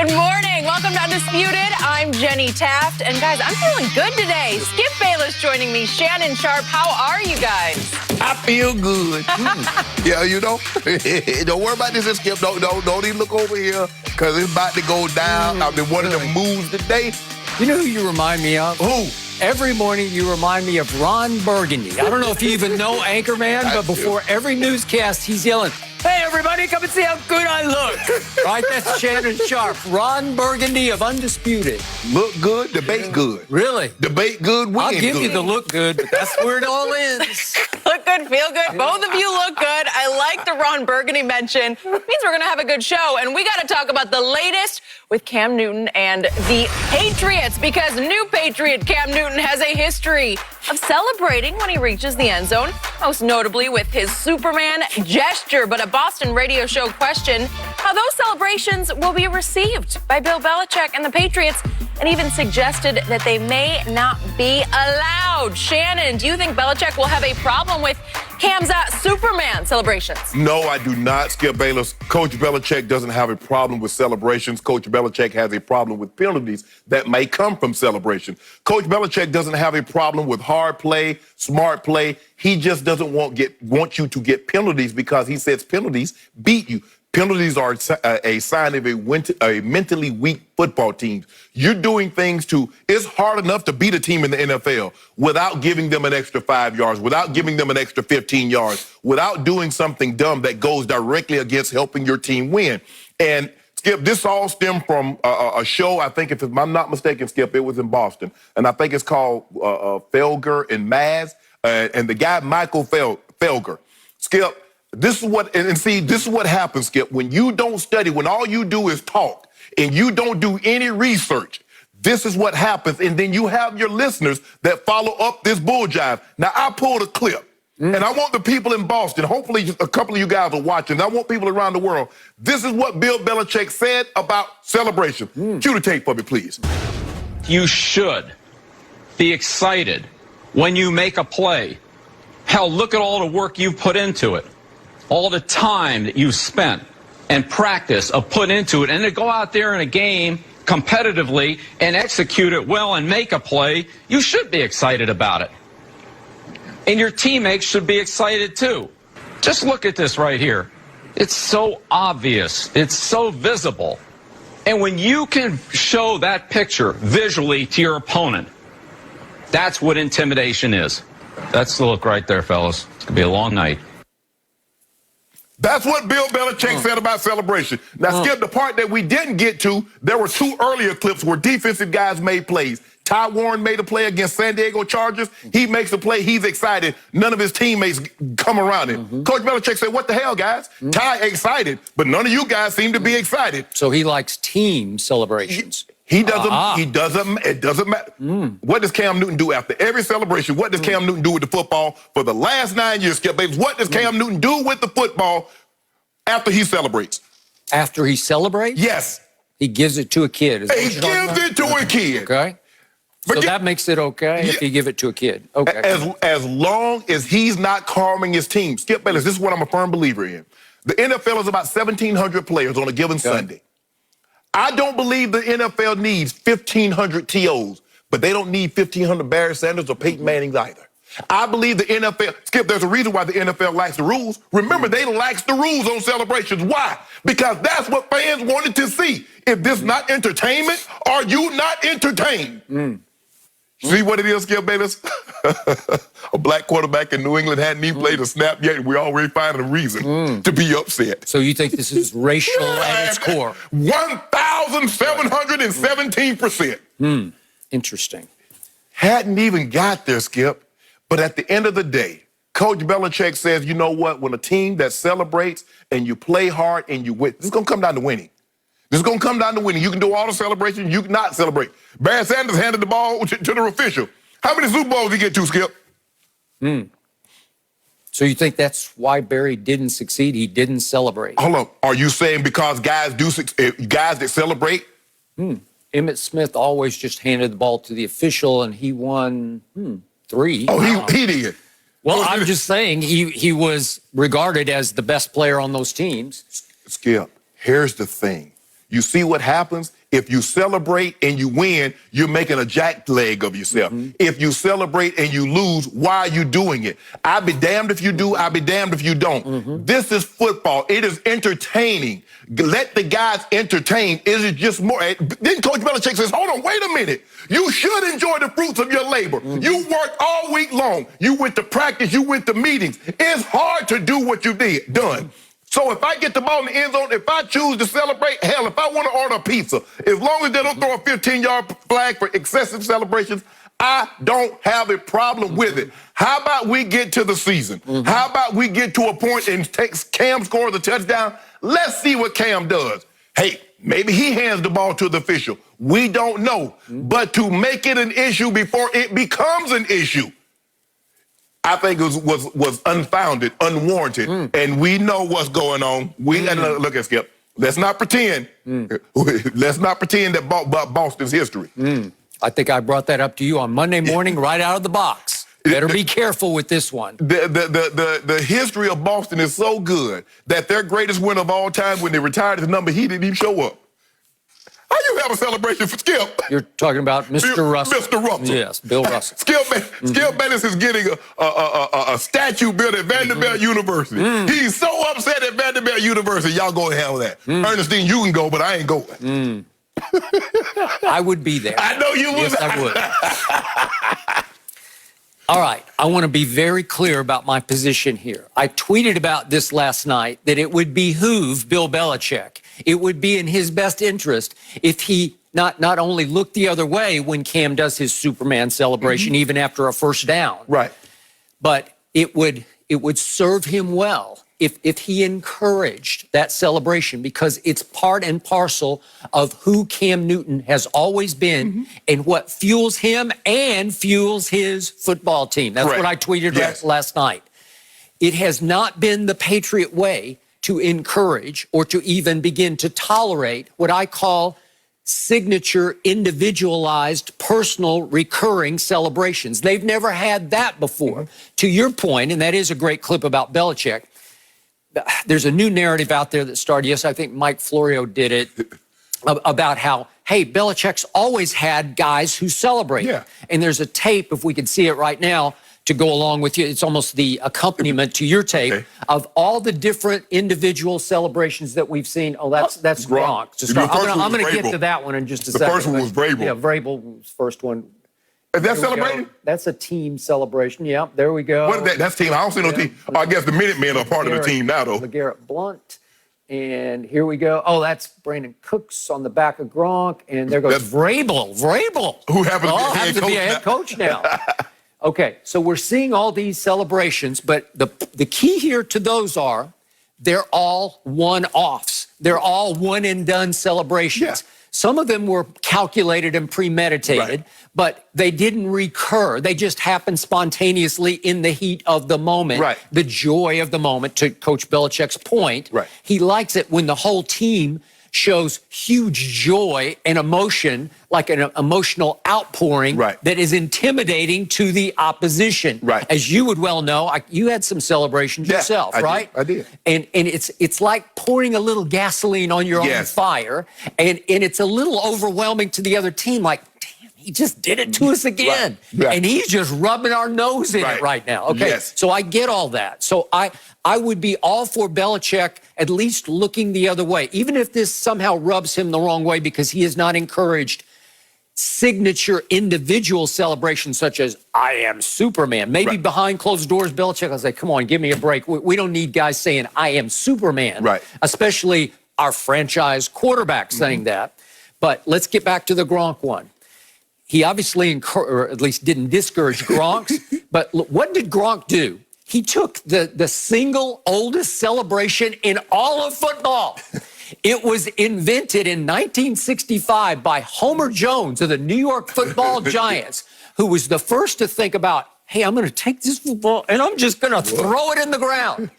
Good morning. Welcome to Undisputed. I'm Jenny Taft. And guys, I'm feeling good today. Skip Bayless joining me. Shannon Sharp, how are you guys? I feel good. Yeah, you know, don't worry about this, Skip. Don't even look over here, because it's about to go down. I've been wanting to move today. You know who you remind me of? Who? Every morning you remind me of Ron Burgundy. I don't know if you even know Anchorman, but before every newscast, he's yelling, "Hey, everybody, come and see how good I look." Right? That's Shannon Sharp. Ron Burgundy of Undisputed. Look good, debate good. Really? Debate good, win I'll give good. you the look good, but that's where it all ends. Look good, feel good. Both of you look good. I like the Ron Burgundy mention. Means we're going to have a good show. And we got to talk about the latest with Cam Newton and the Patriots, because new Patriot Cam Newton has a history of celebrating when he reaches the end zone, most notably with his Superman gesture. But a Boston radio show questioned how those celebrations will be received by Bill Belichick and the Patriots, and even suggested that they may not be allowed. Shannon, do you think Belichick will have a problem with Cam's Superman celebrations? No, I do not, Skip Bayless. Coach Belichick doesn't have a problem with celebrations. Coach Belichick has a problem with penalties that may come from celebration. Coach Belichick doesn't have a problem with hard play, smart play. He just doesn't want you to get penalties, because he says penalties beat you. Penalties are a sign of a mentally weak football team. You're doing things it's hard enough to beat a team in the NFL without giving them an extra 5 yards, without giving them an extra 15 yards, without doing something dumb that goes directly against helping your team win. And Skip, this all stemmed from a show, I think, if I'm not mistaken, Skip, it was in Boston. And I think it's called Felger and Maz, and the guy, Michael Felger. Skip, this is what happens, Skip, when you don't study, when all you do is talk and you don't do any research. This is what happens, and then you have your listeners that follow up this bull jive. Now, I pulled a clip, and I want the people in Boston, hopefully a couple of you guys are watching, I want people around the world. This is what Bill Belichick said about celebration. Cue the tape for me, please. You should be excited when you make a play. Hell, look at all the work you've put into it. All the time that you've spent and practice of put into it, and to go out there in a game competitively and execute it well and make a play, you should be excited about it. And your teammates should be excited too. Just look at this right here. It's so obvious. It's so visible. And when you can show that picture visually to your opponent, that's what intimidation is. That's the look right there, fellas. It's going to be a long night. That's what Bill Belichick said about celebration. Now, Skip, the part that we didn't get to, there were two earlier clips where defensive guys made plays. Ty Warren made a play against San Diego Chargers. He makes a play. He's excited. None of his teammates come around him. Coach Belichick said, what the hell, guys? Ty excited, but none of you guys seem to be excited. So he likes team celebrations. It doesn't matter. What does Cam Newton do after every celebration? What does Cam Newton do with the football for the last 9 years, Skip Bayless? What does Cam Newton do with the football after he celebrates? After he celebrates? Yes. He gives it to a kid. He gives it to a kid. Okay. So that makes it okay if you give it to a kid. Okay. As long as he's not harming his team. Skip Bayless, this is what I'm a firm believer in. The NFL is about 1,700 players on a given Sunday. I don't believe the NFL needs 1,500 TOs, but they don't need 1,500 Barry Sanders or Peyton Mannings either. I believe the NFL, Skip, there's a reason why the NFL lacks the rules. Remember, they lax the rules on celebrations. Why? Because that's what fans wanted to see. If this not entertainment, are you not entertained? See what it is, Skip Bayless? A black quarterback in New England hadn't even played a snap yet, and we're already finding a reason to be upset. So you think this is racial at its core? 1,717%. Interesting. Hadn't even got there, Skip. But at the end of the day, Coach Belichick says, you know what? When a team that celebrates and you play hard and you win, this is going to come down to winning. This is going to come down to winning. You can do all the celebrations. You cannot celebrate. Barry Sanders handed the ball to the official. How many Super Bowls did he get to, Skip? So you think that's why Barry didn't succeed? He didn't celebrate. Hold on. Are you saying because guys that celebrate? Emmitt Smith always just handed the ball to the official, and he won 3. Oh, he did. Well, I'm just saying he was regarded as the best player on those teams. Skip, here's the thing. You see what happens? If you celebrate and you win, you're making a jack leg of yourself. If you celebrate and you lose, why are you doing it? I'll be damned if you do, I'll be damned if you don't. This is football. It is entertaining. Let the guys entertain. Is it just more? Then Coach Belichick says, hold on, wait a minute. You should enjoy the fruits of your labor. You worked all week long. You went to practice, you went to meetings. It's hard to do what you done. So if I get the ball in the end zone, if I choose to celebrate, hell, if I want to order a pizza, as long as they don't throw a 15-yard flag for excessive celebrations, I don't have a problem with it. How about we get to the season? How about we get to a point and takes Cam scores a touchdown? Let's see what Cam does. Hey, maybe he hands the ball to the official. We don't know. But to make it an issue before it becomes an issue, I think it was unfounded, unwarranted, and we know what's going on. We look at Skip. Let's not pretend. Let's not pretend that Boston's history. I think I brought that up to you on Monday morning, right out of the box. Better be careful with this one. The history of Boston is so good that their greatest win of all time, when they retired his number, he didn't even show up. How you have a celebration for Skip? You're talking about Mr. Russell. Mr. Russell. Yes, Bill Russell. Skip Bayless is getting a statue built at Vanderbilt University. He's so upset at Vanderbilt University. Y'all go and handle that. Ernestine, you can go, but I ain't going. I would be there. I know you would. Yes, I would. All right, I want to be very clear about my position here. I tweeted about this last night, that it would behoove Bill Belichick. It would be in his best interest if he not only looked the other way when Cam does his Superman celebration, even after a first down. Right. But it would serve him well if he encouraged that celebration, because it's part and parcel of who Cam Newton has always been and what fuels him and fuels his football team. That's what I tweeted last night. It has not been the Patriot way to encourage or to even begin to tolerate what I call signature, individualized, personal, recurring celebrations. They've never had that before. To your point, and that is a great clip about Belichick, there's a new narrative out there that started, yes, I think Mike Florio did it, about how, hey, Belichick's always had guys who celebrate. And there's a tape, if we can see it right now, to go along with you. It's almost the accompaniment to your tape of all the different individual celebrations that we've seen. Oh, that's Gronk. I'm going to get to that one in just a second. The first one was Vrabel. Yeah, Vrabel was the first one. Is that celebration? That's a team celebration. Yeah, there we go. What is that? That's team. I don't see no team. I guess the Minutemen are part of the team now, though. LeGarrette Blount. And here we go. Oh, that's Brandon Cooks on the back of Gronk. And there goes Vrabel. Who happens to be a head coach now. Okay, so we're seeing all these celebrations, but the key here to those are they're all one-offs. They're all one-and-done celebrations. Some of them were calculated and premeditated, but they didn't recur. They just happened spontaneously in the heat of the moment, the joy of the moment, to Coach Belichick's point. He likes it when the whole team shows huge joy and emotion, like an emotional outpouring that is intimidating to the opposition. As you would well know, you had some celebrations yourself, right? I did. And it's like pouring a little gasoline on your own fire, and it's a little overwhelming to the other team, like, damn, he just did it to us again. And he's just rubbing our nose in it right now. Okay, so I get all that. So I would be all for Belichick at least looking the other way, even if this somehow rubs him the wrong way, because he has not encouraged signature individual celebrations such as I am Superman. Maybe behind closed doors, Belichick will say, come on, give me a break. We don't need guys saying I am Superman, especially our franchise quarterback saying that. But let's get back to the Gronk one. He obviously, or at least didn't discourage Gronk's, but what did Gronk do? He took the single oldest celebration in all of football. It was invented in 1965 by Homer Jones of the New York Football Giants, who was the first to think about, hey, I'm going to take this football and I'm just going to throw it in the ground.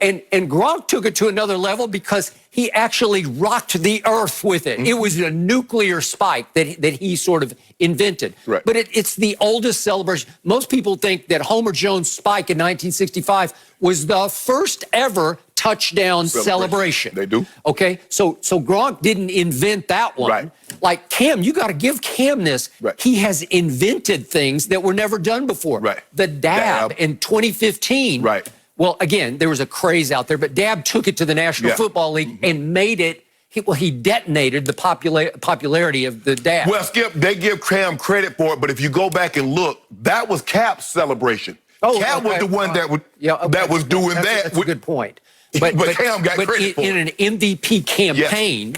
And Gronk took it to another level because he actually rocked the earth with it. It was a nuclear spike that he sort of invented. But it's the oldest celebration. Most people think that Homer Jones' spike in 1965 was the first ever touchdown celebration. They do. Okay, so Gronk didn't invent that one. Right. Like Cam, you got to give Cam this. Right. He has invented things that were never done before. Right. The dab in 2015. Right. Well, again, there was a craze out there, but dab took it to the National Football League and made it. He detonated the popularity of the dab. Well, Skip, they give Cam credit for it, but if you go back and look, that was Cap's celebration. Cap was the one that was doing that. That's a good point. But Cam got credit for it. In an MVP campaign,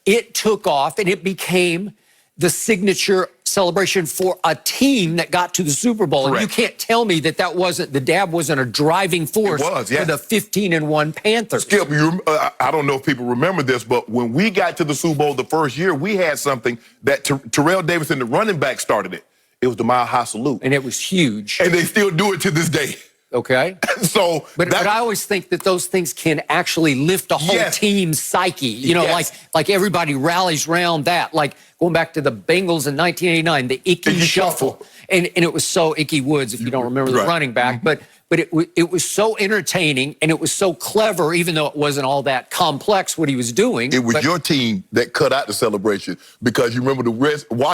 it took off and it became the signature celebration for a team that got to the Super Bowl. Correct. And you can't tell me that the dab wasn't a driving force for the 15-1 Panthers. Skip, I don't know if people remember this, but when we got to the Super Bowl the first year, we had something that Terrell Davidson, the running back, started it. It was the Mile High Salute. And it was huge. And they still do it to this day. Okay. So, but I always think that those things can actually lift a whole team's psyche. You know, like everybody rallies around that. Like going back to the Bengals in 1989, the Icky Shuffle. And it was so Icky Woods, if you don't remember the running back. But it was so entertaining and it was so clever, even though it wasn't all that complex what he was doing. It was your team that cut out the celebration because you remember the rest.